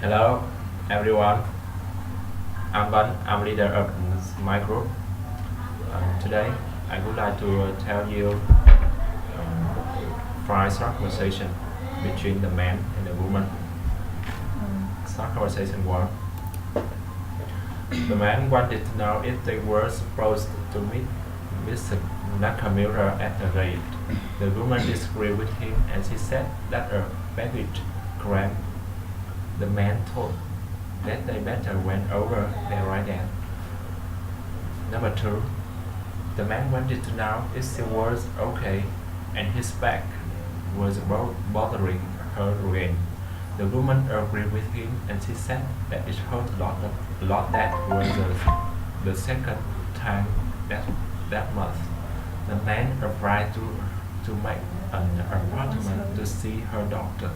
Hello, everyone. I'm Ban. I'm leader of my group. Today, I would like to tell you five short conversation between the man and the woman. Short conversation one. The man wanted to know if they were supposed to meet Mr. Nakamura at the gate. The woman disagreed with him and she said that her baggage crammed. The man told that they better went over there right then. Number two, the man wanted to know if she was okay and his back was bothering her again. The woman agreed with him and she said that it hurt a lot. That was the second time that month. The man applied to make an appointment to see her doctor.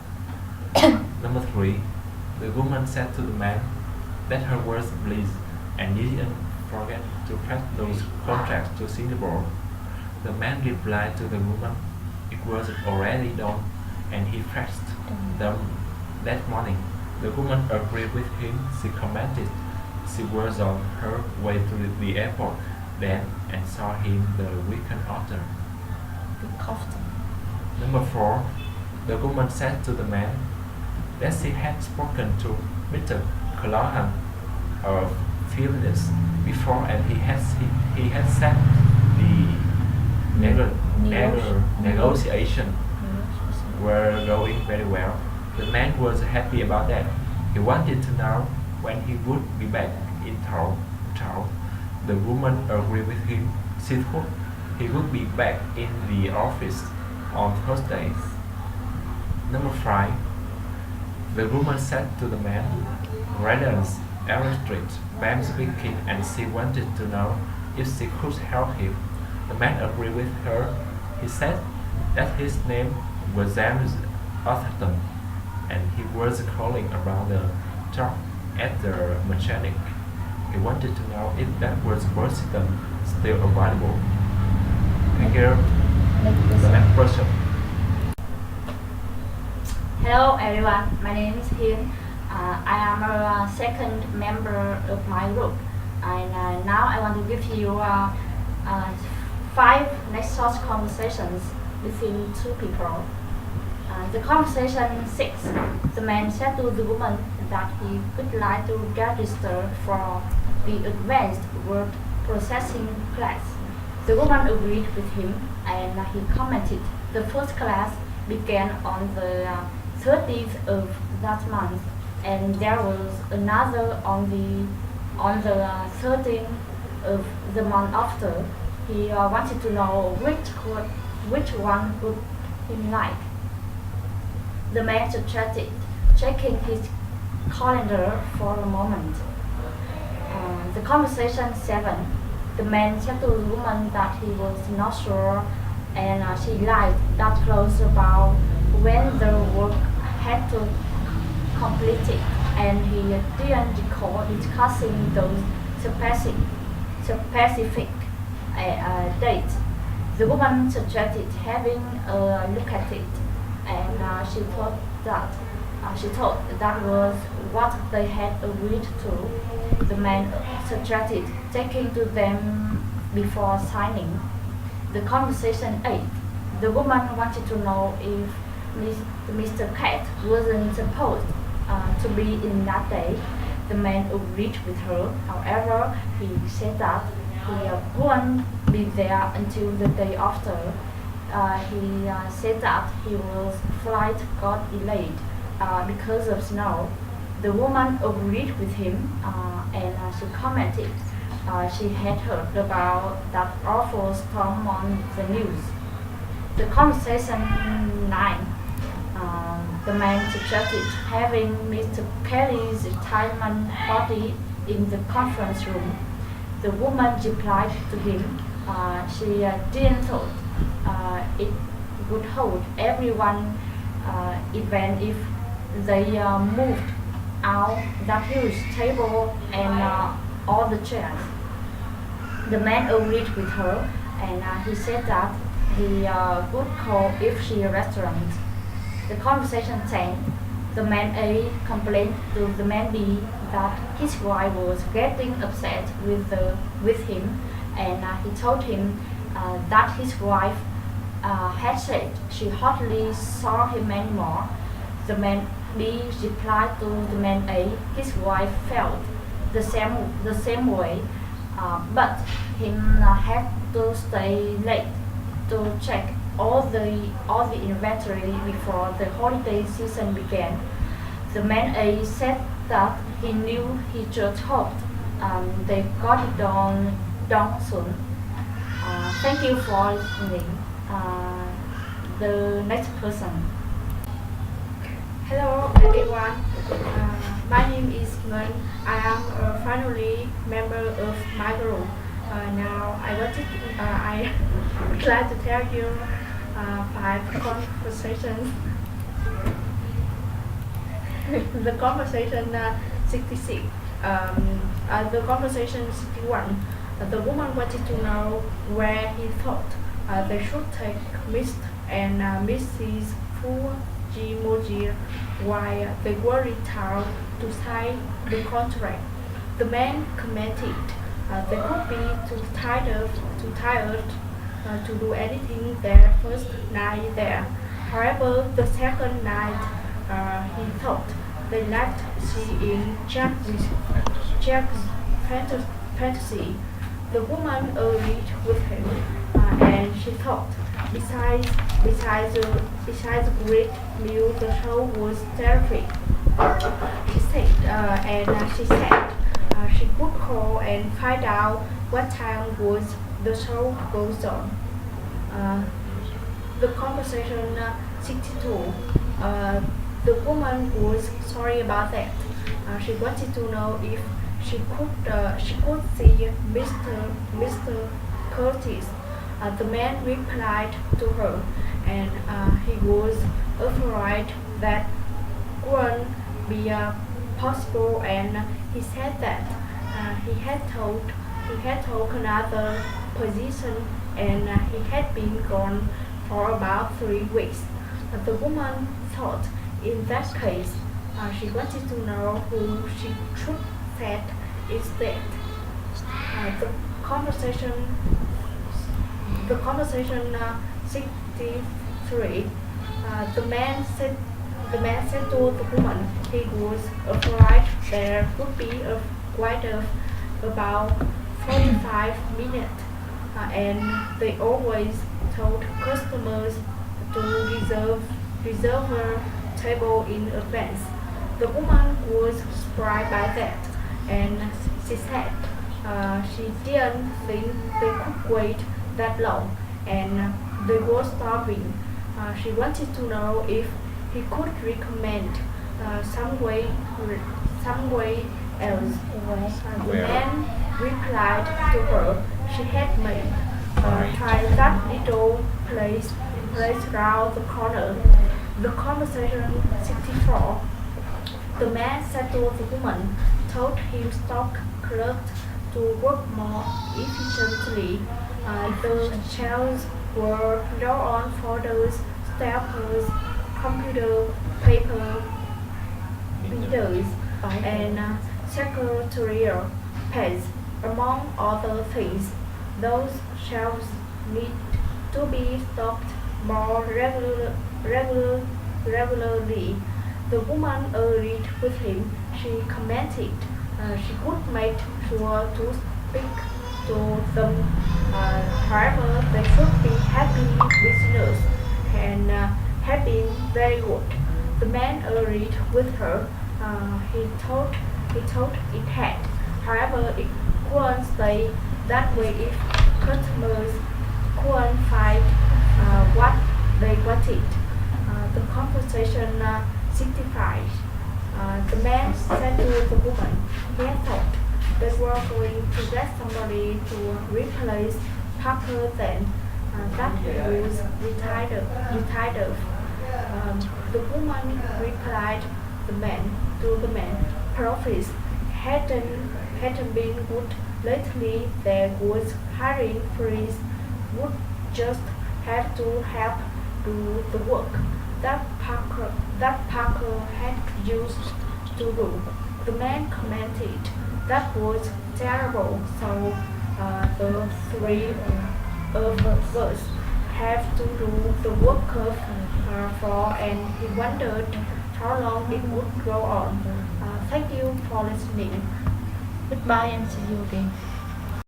Number three, the woman said to the man that her was pleased and didn't forget to pass those contracts to Singapore. The man replied to the woman it was already done and he faxed them that morning. The woman agreed with him. She commented she was on her way to the airport then and saw him the weekend after. Number four, the woman said to the man that she had spoken to Mr. Callahan of few minutes before and he had said the negotiation were going very well. The man was happy about that. He wanted to know when he would be back in town. The woman agreed with him. She thought he would be back in the office on Thursday. Number five, the woman said to the man, Radiance Street, Bam speaking, and she wanted to know if she could help him. The man agreed with her. He said that his name was James Atherton and he was calling about the job at the mechanic. He wanted to know if that was position still available. Thank you. The next person. Hello everyone, my name is Hiên. I am a second member of my group and now I want to give you five next short conversations between two people. The conversation 6, the man said to the woman that he would like to register for the advanced word processing class. The woman agreed with him and he commented the first class began on the 30th of that month and there was another on the 13th of the month after. He wanted to know which one would he like. The man suggested checking his calendar for a moment. The conversation 7, the man said to the woman that he was not sure and she lied that close about when the work had to complete it and he didn't recall discussing those specific dates. The woman suggested having a look at it and she thought that was what they had agreed to. The man suggested taking to them before signing. The conversation 8, the woman wanted to know if Mr. Cat wasn't supposed to be in that day. The man agreed with her. However, he said that he wouldn't be there until the day after. He said that his flight got delayed because of snow. The woman agreed with him and she commented she had heard about that awful storm on the news. The conversation 9, the man suggested having Mr. Kelly's retirement party in the conference room. The woman replied to him she didn't thought it would hold everyone even if they moved out that huge table and all the chairs. The man agreed with her and he said that he would call if she restaurant. The conversation 10, The man A complained to the man B that his wife was getting upset with him, and he told him that his wife had said she hardly saw him anymore. The man B replied to the man A his wife felt the same way, but him had to stay late to check all the inventory before the holiday season began. The man A said that he knew he just hoped they got it done soon. Thank you for listening. The next person. Hello everyone, my name is Ngân. I am a finally member of my group. Now I would like to tell you 5 conversations. The conversation 66. The conversation 61. The woman wanted to know where he thought they should take Mr. and Mrs. Fujimoji while they were in town to sign the contract. The man commented they could be too tired to do anything their first night there. However, the second night he thought they left she in Jack's fantasy. The woman agreed with him, and she thought, besides the great meal, the show was terrific. She said she could call and find out what time was the show goes on. The conversation 62. The woman was sorry about that. She wanted to know if she could see Mr. Curtis. The man replied to her, and he was afraid that wouldn't be possible, and he said that he had told another position, and he had been gone for about 3 weeks. The woman thought in that case she wanted to know who she should set instead. The conversation 63. The man said to the woman he was afraid there would be a wait of about 45 minutes, and they always told customers to reserve a table in advance. The woman was surprised by that, and she said she didn't think they could wait that long, and they were starving. She wanted to know if he could recommend some way else. The man replied to her she had made. Try that little place round the corner. The conversation 64. The man said to the woman, told him stock clerk to work more efficiently. The shelves were drawn on folders, staplers, computer paper, readers, and secretarial pads, among other things. Those shelves need to be stocked more regularly. The woman agreed with him. She commented she could make sure to speak to them. However, they should be happy listeners and had been very good. The man agreed with her. He thought it had. However, it couldn't stay that way if customers couldn't find what they wanted. The conversation 65. The man said to the woman he had thought they were going to get somebody to replace Parker then. That was retired. The woman replied to the man, profits hadn't been good lately. There was hiring freeze. Would just have to help do the work. That that Parker had used to do. The man commented, "That was terrible, so the three of us have to do the work of floor," and he wondered how long it would go on. Thank you for listening. Goodbye and see you again.